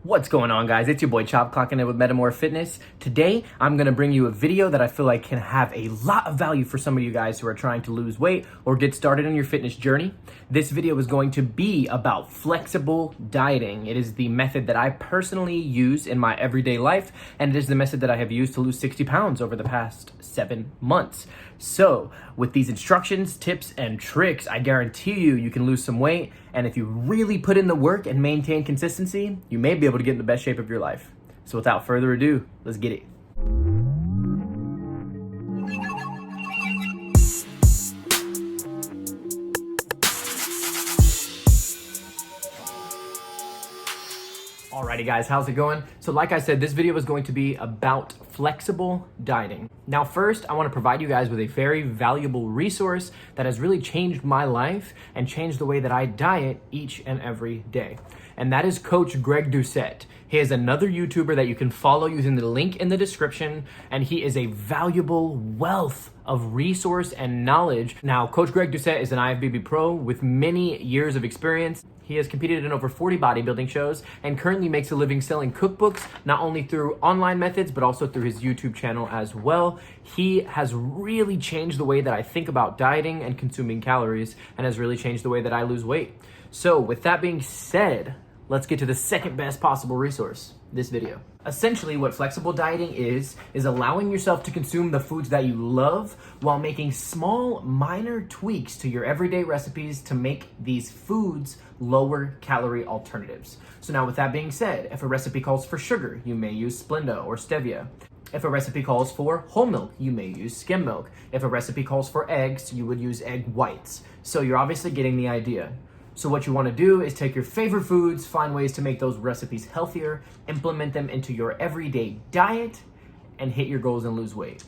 What's going on, guys? It's your boy Chop clocking in with Metamorph Fitness. Today, I'm gonna bring you a video that I feel like can have a lot of value for some of you guys who are trying to lose weight or get started on your fitness journey. This video is going to be about flexible dieting. It is the method that I personally use in my everyday life, and it is the method that I have used to lose 60 pounds over the past 7 months. So, with these instructions, tips, and tricks, I guarantee you can lose some weight, and if you really put in the work and maintain consistency, you may be able to get in the best shape of your life. So without further ado, let's get it. Alrighty guys, how's it going? So like I said, this video is going to be about flexible dieting. Now first, I want to provide you guys with a very valuable resource that has really changed my life and changed the way that I diet each and every day. And that is Coach Greg Doucette. He is another YouTuber that you can follow using the link in the description, and he is a valuable wealth of resource and knowledge. Now, Coach Greg Doucette is an IFBB pro with many years of experience. He has competed in over 40 bodybuilding shows and currently makes a living selling cookbooks, not only through online methods, but also through his YouTube channel as well. He has really changed the way that I think about dieting and consuming calories, and has really changed the way that I lose weight. So with that being said, let's get to the second best possible resource, this video. Essentially, what flexible dieting is allowing yourself to consume the foods that you love while making small, minor tweaks to your everyday recipes to make these foods lower calorie alternatives. So now with that being said, if a recipe calls for sugar, you may use Splenda or Stevia. If a recipe calls for whole milk, you may use skim milk. If a recipe calls for eggs, you would use egg whites. So you're obviously getting the idea. So what you want to do is take your favorite foods, find ways to make those recipes healthier, implement them into your everyday diet, and hit your goals and lose weight.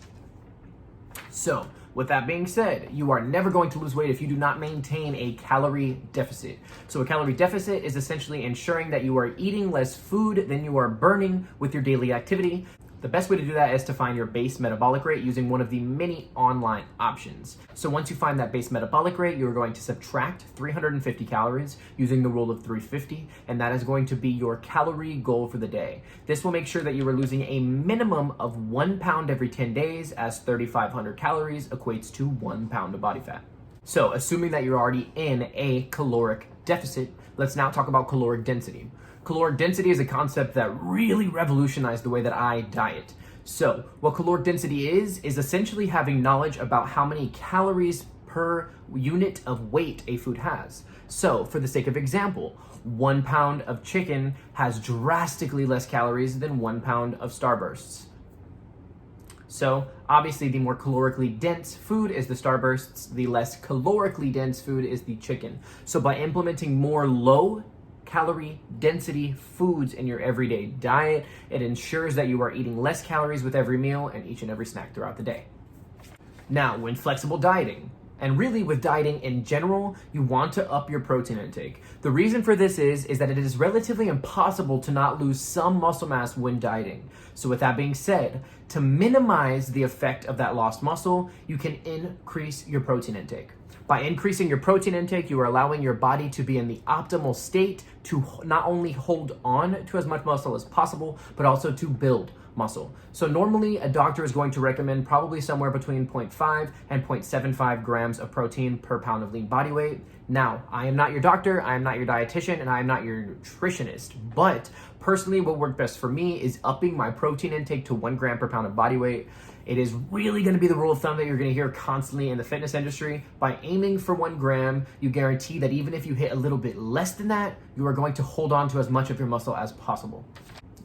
So with that being said, you are never going to lose weight if you do not maintain a calorie deficit. So a calorie deficit is essentially ensuring that you are eating less food than you are burning with your daily activity. The best way to do that is to find your base metabolic rate using one of the many online options. So once you find that base metabolic rate, you're going to subtract 350 calories using the rule of 350, and that is going to be your calorie goal for the day. This will make sure that you are losing a minimum of 1 pound every 10 days, as 3,500 calories equates to 1 pound of body fat. So assuming that you're already in a caloric deficit, let's now talk about caloric density. Caloric density is a concept that really revolutionized the way that I diet. So what caloric density is essentially having knowledge about how many calories per unit of weight a food has. So for the sake of example, 1 pound of chicken has drastically less calories than 1 pound of Starbursts. So obviously the more calorically dense food is the Starbursts, the less calorically dense food is the chicken. So by implementing more low calorie density foods in your everyday diet, it ensures that you are eating less calories with every meal and each and every snack throughout the day. Now, when flexible dieting, and really with dieting in general, you want to up your protein intake. The reason for this is that it is relatively impossible to not lose some muscle mass when dieting. So with that being said, to minimize the effect of that lost muscle, you can increase your protein intake. By increasing your protein intake, you are allowing your body to be in the optimal state to not only hold on to as much muscle as possible, but also to build muscle. So normally a doctor is going to recommend probably somewhere between 0.5 and 0.75 grams of protein per pound of lean body weight. Now, I am not your doctor, I am not your dietitian, and I am not your nutritionist, but personally what worked best for me is upping my protein intake to 1 gram per pound of body weight. It is really going to be the rule of thumb that you're going to hear constantly in the fitness industry. By aiming for 1 gram, you guarantee that even if you hit a little bit less than that, you are going to hold on to as much of your muscle as possible.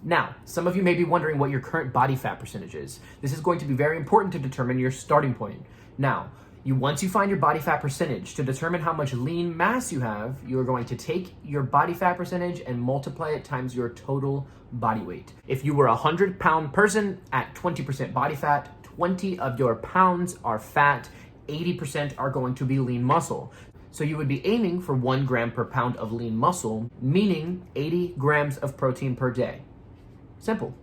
Now, some of you may be wondering what your current body fat percentage is. This is going to be very important to determine your starting point. Now, once you find your body fat percentage, to determine how much lean mass you have, you are going to take your body fat percentage and multiply it times your total body weight. If you were a 100-pound person at 20% body fat, 20 of your pounds are fat, 80% are going to be lean muscle. So you would be aiming for 1 gram per pound of lean muscle, meaning 80 grams of protein per day. Simple.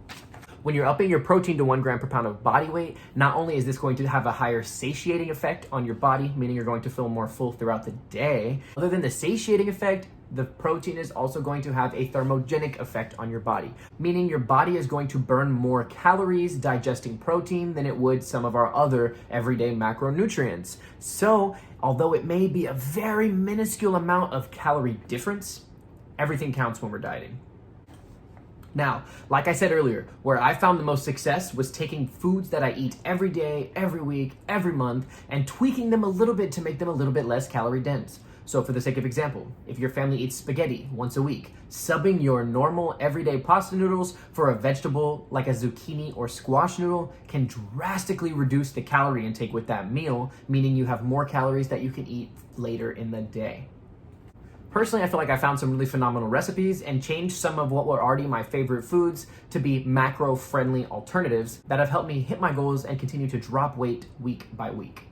When you're upping your protein to 1 gram per pound of body weight, not only is this going to have a higher satiating effect on your body, meaning you're going to feel more full throughout the day, other than the satiating effect, the protein is also going to have a thermogenic effect on your body, meaning your body is going to burn more calories digesting protein than it would some of our other everyday macronutrients. So, although it may be a very minuscule amount of calorie difference, everything counts when we're dieting. Now, like I said earlier, where I found the most success was taking foods that I eat every day, every week, every month, and tweaking them a little bit to make them a little bit less calorie dense. So for the sake of example, if your family eats spaghetti once a week, subbing your normal everyday pasta noodles for a vegetable like a zucchini or squash noodle can drastically reduce the calorie intake with that meal, meaning you have more calories that you can eat later in the day. Personally, I feel like I found some really phenomenal recipes and changed some of what were already my favorite foods to be macro-friendly alternatives that have helped me hit my goals and continue to drop weight week by week.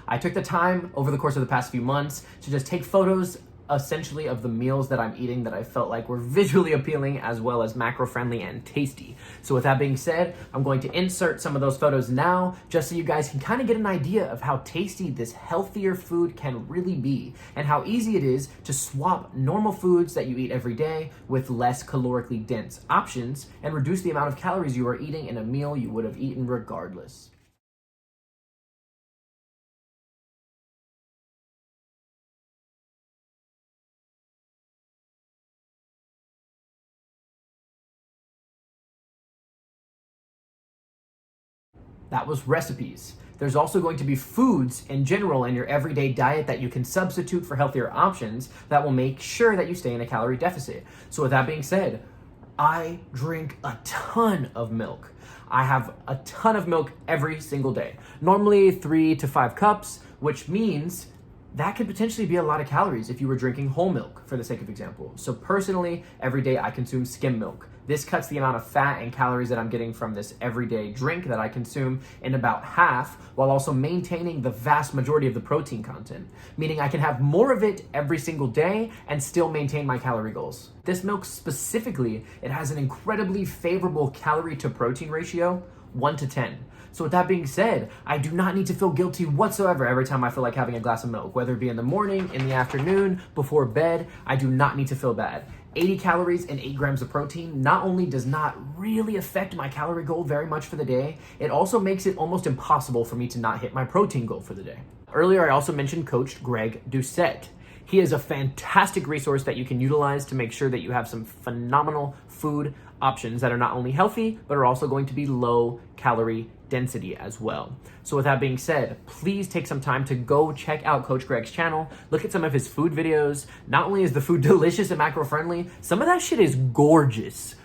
I took the time over the course of the past few months to just take photos essentially of the meals that I'm eating that I felt like were visually appealing as well as macro-friendly and tasty. So with that being said, I'm going to insert some of those photos now just so you guys can kind of get an idea of how tasty this healthier food can really be and how easy it is to swap normal foods that you eat every day with less calorically dense options and reduce the amount of calories you are eating in a meal you would have eaten regardless. That was recipes. There's also going to be foods in general in your everyday diet that you can substitute for healthier options that will make sure that you stay in a calorie deficit. So with that being said, I drink a ton of milk. I have a ton of milk every single day. Normally 3 to 5 cups, which means that could potentially be a lot of calories if you were drinking whole milk, for the sake of example. So personally, every day I consume skim milk. This cuts the amount of fat and calories that I'm getting from this everyday drink that I consume in about half, while also maintaining the vast majority of the protein content, meaning I can have more of it every single day and still maintain my calorie goals. This milk specifically, it has an incredibly favorable calorie to protein ratio, 1 to 10. So with that being said, I do not need to feel guilty whatsoever every time I feel like having a glass of milk, whether it be in the morning, in the afternoon, before bed. I do not need to feel bad. 80 calories and 8 grams of protein not only does not really affect my calorie goal very much for the day, it also makes it almost impossible for me to not hit my protein goal for the day. Earlier, I also mentioned Coach Greg Doucette. He is a fantastic resource that you can utilize to make sure that you have some phenomenal food options that are not only healthy, but are also going to be low calorie density as well. So with that being said, please take some time to go check out Coach Greg's channel, look at some of his food videos. Not only is the food delicious and macro friendly, some of that shit is gorgeous.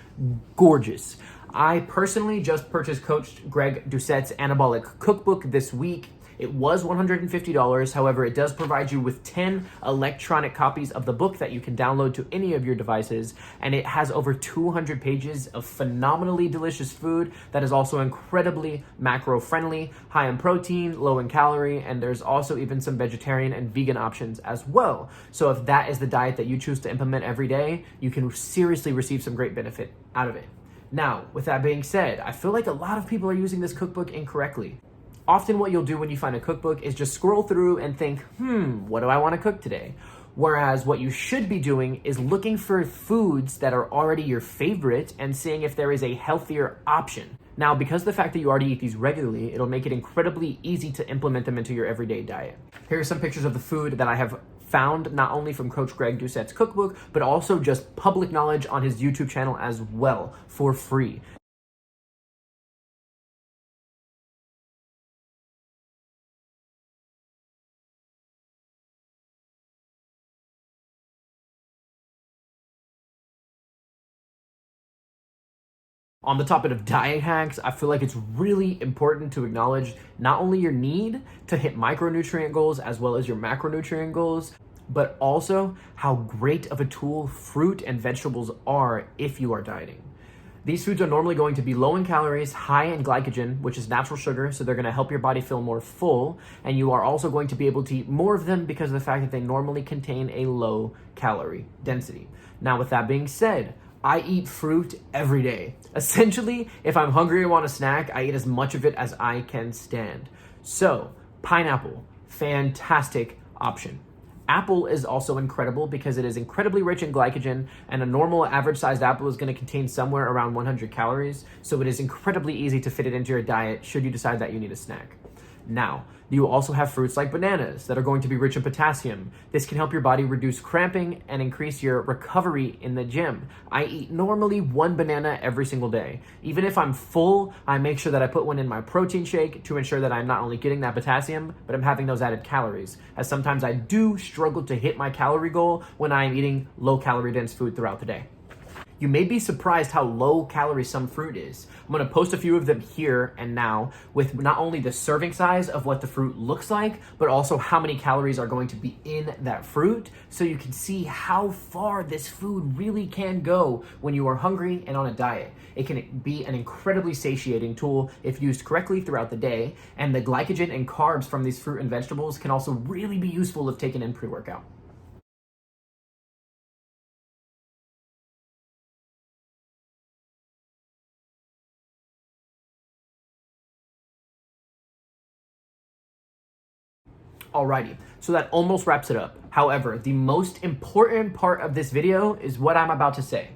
Gorgeous. I personally just purchased Coach Greg Doucette's Anabolic Cookbook this week. It was $150, however, it does provide you with 10 electronic copies of the book that you can download to any of your devices, and it has over 200 pages of phenomenally delicious food that is also incredibly macro-friendly, high in protein, low in calorie, and there's also even some vegetarian and vegan options as well. So if that is the diet that you choose to implement every day, you can seriously receive some great benefit out of it. Now, with that being said, I feel like a lot of people are using this cookbook incorrectly. Often what you'll do when you find a cookbook is just scroll through and think, what do I want to cook today? Whereas what you should be doing is looking for foods that are already your favorite and seeing if there is a healthier option. Now, because of the fact that you already eat these regularly, it'll make it incredibly easy to implement them into your everyday diet. Here are some pictures of the food that I have found not only from Coach Greg Doucette's cookbook, but also just public knowledge on his YouTube channel as well for free. On the topic of diet hacks, I feel like it's really important to acknowledge not only your need to hit micronutrient goals as well as your macronutrient goals, but also how great of a tool fruit and vegetables are if you are dieting. These foods are normally going to be low in calories, high in glycogen, which is natural sugar, so they're going to help your body feel more full, and you are also going to be able to eat more of them because of the fact that they normally contain a low calorie density. Now, with that being said, I eat fruit every day. Essentially, if I'm hungry and want a snack, I eat as much of it as I can stand. So, pineapple, fantastic option. Apple is also incredible because it is incredibly rich in glycogen, and a normal average sized apple is going to contain somewhere around 100 calories. So it is incredibly easy to fit it into your diet should you decide that you need a snack. Now, you also have fruits like bananas that are going to be rich in potassium. This can help your body reduce cramping and increase your recovery in the gym. I eat normally 1 banana every single day. Even if I'm full, I make sure that I put one in my protein shake to ensure that I'm not only getting that potassium, but I'm having those added calories, as sometimes I do struggle to hit my calorie goal when I'm eating low calorie dense food throughout the day. You may be surprised how low calorie some fruit is. I'm going to post a few of them here and now with not only the serving size of what the fruit looks like, but also how many calories are going to be in that fruit, so you can see how far this food really can go when you are hungry and on a diet. It can be an incredibly satiating tool if used correctly throughout the day, and the glycogen and carbs from these fruit and vegetables can also really be useful if taken in pre-workout. Alrighty, so that almost wraps it up. However, the most important part of this video is what I'm about to say.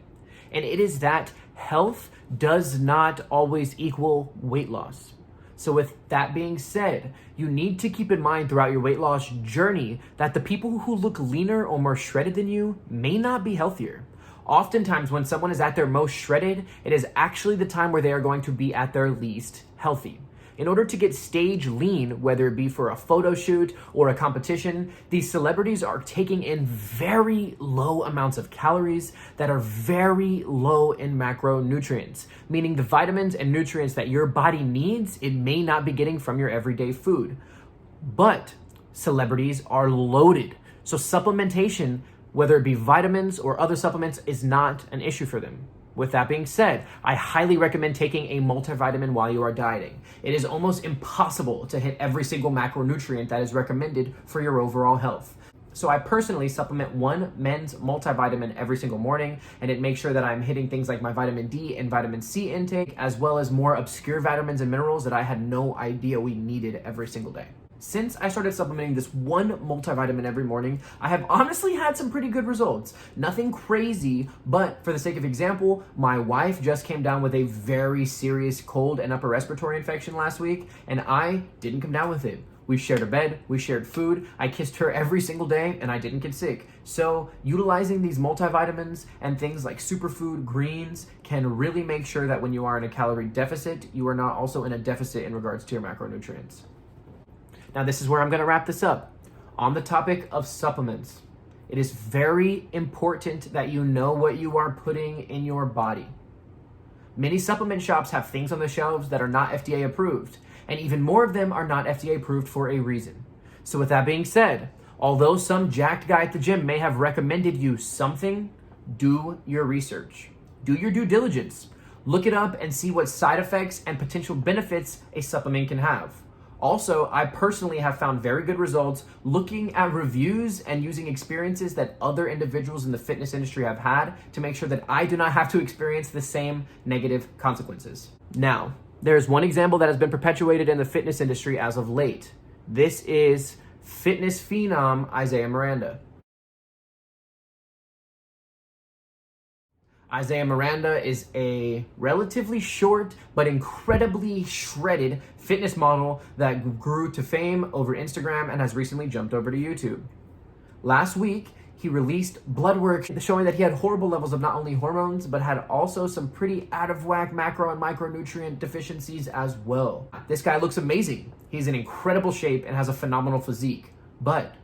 And it is that health does not always equal weight loss. So with that being said, you need to keep in mind throughout your weight loss journey that the people who look leaner or more shredded than you may not be healthier. Oftentimes when someone is at their most shredded, it is actually the time where they are going to be at their least healthy. In order to get stage lean, whether it be for a photo shoot or a competition, these celebrities are taking in very low amounts of calories that are very low in macronutrients, meaning the vitamins and nutrients that your body needs, it may not be getting from your everyday food. But celebrities are loaded. So supplementation, whether it be vitamins or other supplements, is not an issue for them. With that being said, I highly recommend taking a multivitamin while you are dieting. It is almost impossible to hit every single macronutrient that is recommended for your overall health. So I personally supplement one men's multivitamin every single morning, and it makes sure that I'm hitting things like my vitamin D and vitamin C intake, as well as more obscure vitamins and minerals that I had no idea we needed every single day. Since I started supplementing this one multivitamin every morning, I have honestly had some pretty good results. Nothing crazy, but for the sake of example, my wife just came down with a very serious cold and upper respiratory infection last week, and I didn't come down with it. We shared a bed, we shared food, I kissed her every single day, and I didn't get sick. So utilizing these multivitamins and things like superfood, greens, can really make sure that when you are in a calorie deficit, you are not also in a deficit in regards to your macronutrients. Now, this is where I'm going to wrap this up. On the topic of supplements, it is very important that you know what you are putting in your body. Many supplement shops have things on the shelves that are not FDA approved, and even more of them are not FDA approved for a reason. So with that being said, although some jacked guy at the gym may have recommended you something, do your research. Do your due diligence. Look it up and see what side effects and potential benefits a supplement can have. Also, I personally have found very good results looking at reviews and using experiences that other individuals in the fitness industry have had to make sure that I do not have to experience the same negative consequences. Now, there's one example that has been perpetuated in the fitness industry as of late. This is fitness phenom Isaiah Miranda. Isaiah Miranda is a relatively short but incredibly shredded fitness model that grew to fame over Instagram and has recently jumped over to YouTube. Last week, he released blood work showing that he had horrible levels of not only hormones, but had also some pretty out of whack macro and micronutrient deficiencies as well. This guy looks amazing. He's in incredible shape and has a phenomenal physique. But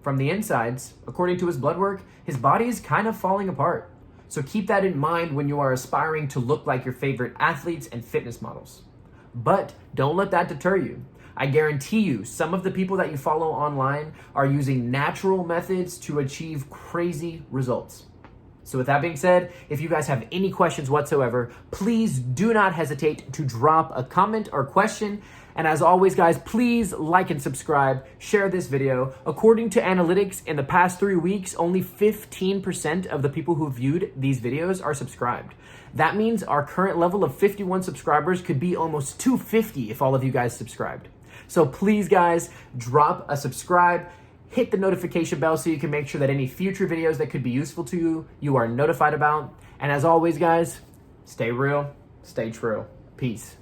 from the insides, according to his blood work, his body is kind of falling apart. So keep that in mind when you are aspiring to look like your favorite athletes and fitness models. But don't let that deter you. I guarantee you, some of the people that you follow online are using natural methods to achieve crazy results. So with that being said, if you guys have any questions whatsoever, please do not hesitate to drop a comment or question. And as always, guys, please like and subscribe, share this video. According to analytics, in the past 3 weeks, only 15% of the people who viewed these videos are subscribed. That means our current level of 51 subscribers could be almost 250 if all of you guys subscribed. So please, guys, drop a subscribe. hit the notification bell so you can make sure that any future videos that could be useful to you, you are notified about. And as always, guys, stay real, stay true. Peace.